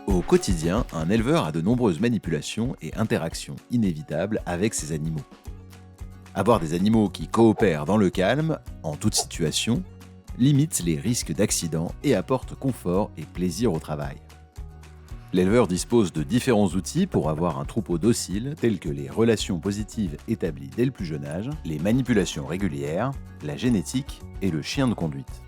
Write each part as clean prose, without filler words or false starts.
Au quotidien, un éleveur a de nombreuses manipulations et interactions inévitables avec ses animaux. Avoir des animaux qui coopèrent dans le calme, en toute situation, limite les risques d'accident et apporte confort et plaisir au travail. L'éleveur dispose de différents outils pour avoir un troupeau docile, tels que les relations positives établies dès le plus jeune âge, les manipulations régulières, la génétique et le chien de conduite.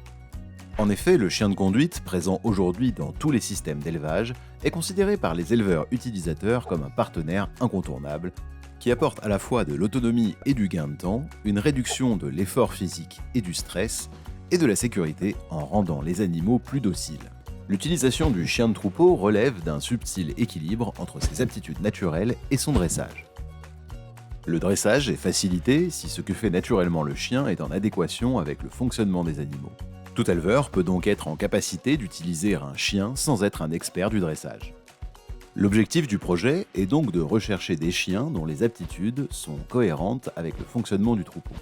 En effet, le chien de conduite, présent aujourd'hui dans tous les systèmes d'élevage, est considéré par les éleveurs utilisateurs comme un partenaire incontournable qui apporte à la fois de l'autonomie et du gain de temps, une réduction de l'effort physique et du stress, et de la sécurité en rendant les animaux plus dociles. L'utilisation du chien de troupeau relève d'un subtil équilibre entre ses aptitudes naturelles et son dressage. Le dressage est facilité si ce que fait naturellement le chien est en adéquation avec le fonctionnement des animaux. Tout éleveur peut donc être en capacité d'utiliser un chien sans être un expert du dressage. L'objectif du projet est donc de rechercher des chiens dont les aptitudes sont cohérentes avec le fonctionnement du troupeau.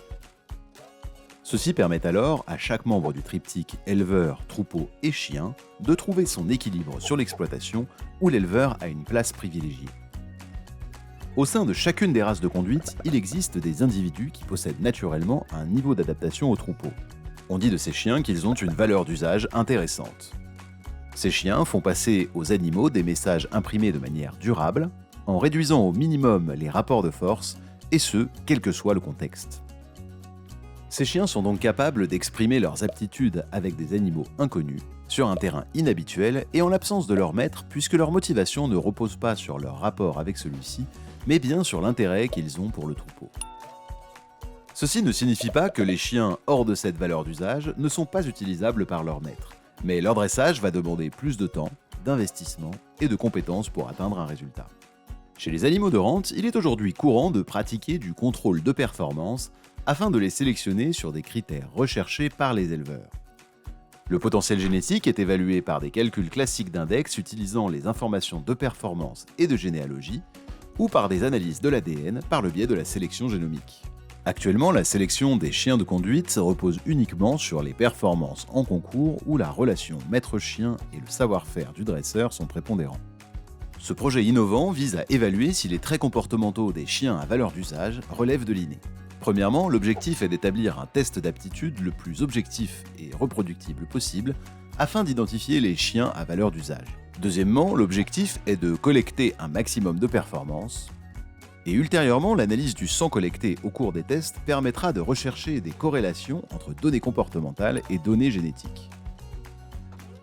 Ceci permet alors à chaque membre du triptyque éleveur, troupeau et chien de trouver son équilibre sur l'exploitation où l'éleveur a une place privilégiée. Au sein de chacune des races de conduite, il existe des individus qui possèdent naturellement un niveau d'adaptation au troupeau. On dit de ces chiens qu'ils ont une valeur d'usage intéressante. Ces chiens font passer aux animaux des messages imprimés de manière durable, en réduisant au minimum les rapports de force, et ce, quel que soit le contexte. Ces chiens sont donc capables d'exprimer leurs aptitudes avec des animaux inconnus, sur un terrain inhabituel et en l'absence de leur maître, puisque leur motivation ne repose pas sur leur rapport avec celui-ci, mais bien sur l'intérêt qu'ils ont pour le troupeau. Ceci ne signifie pas que les chiens hors de cette valeur d'usage ne sont pas utilisables par leur maître, mais leur dressage va demander plus de temps, d'investissement et de compétences pour atteindre un résultat. Chez les animaux de rente, il est aujourd'hui courant de pratiquer du contrôle de performance afin de les sélectionner sur des critères recherchés par les éleveurs. Le potentiel génétique est évalué par des calculs classiques d'index utilisant les informations de performance et de généalogie, ou par des analyses de l'ADN par le biais de la sélection génomique. Actuellement, la sélection des chiens de conduite repose uniquement sur les performances en concours où la relation maître-chien et le savoir-faire du dresseur sont prépondérants. Ce projet innovant vise à évaluer si les traits comportementaux des chiens à valeur d'usage relèvent de l'inné. Premièrement, l'objectif est d'établir un test d'aptitude le plus objectif et reproductible possible afin d'identifier les chiens à valeur d'usage. Deuxièmement, l'objectif est de collecter un maximum de performances. Et ultérieurement, l'analyse du sang collecté au cours des tests permettra de rechercher des corrélations entre données comportementales et données génétiques.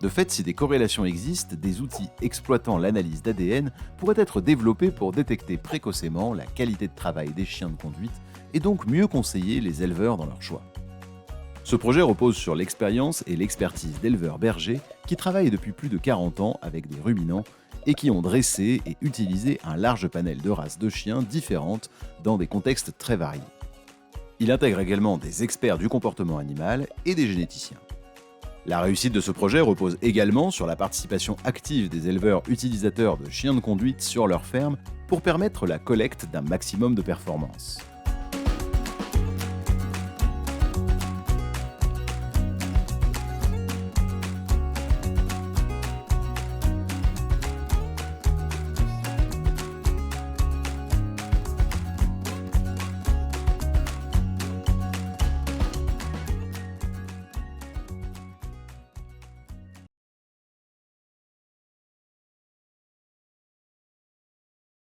De fait, si des corrélations existent, des outils exploitant l'analyse d'ADN pourraient être développés pour détecter précocement la qualité de travail des chiens de conduite et donc mieux conseiller les éleveurs dans leur choix. Ce projet repose sur l'expérience et l'expertise d'éleveurs bergers qui travaillent depuis plus de 40 ans avec des ruminants et qui ont dressé et utilisé un large panel de races de chiens différentes dans des contextes très variés. Il intègre également des experts du comportement animal et des généticiens. La réussite de ce projet repose également sur la participation active des éleveurs utilisateurs de chiens de conduite sur leur ferme pour permettre la collecte d'un maximum de performances.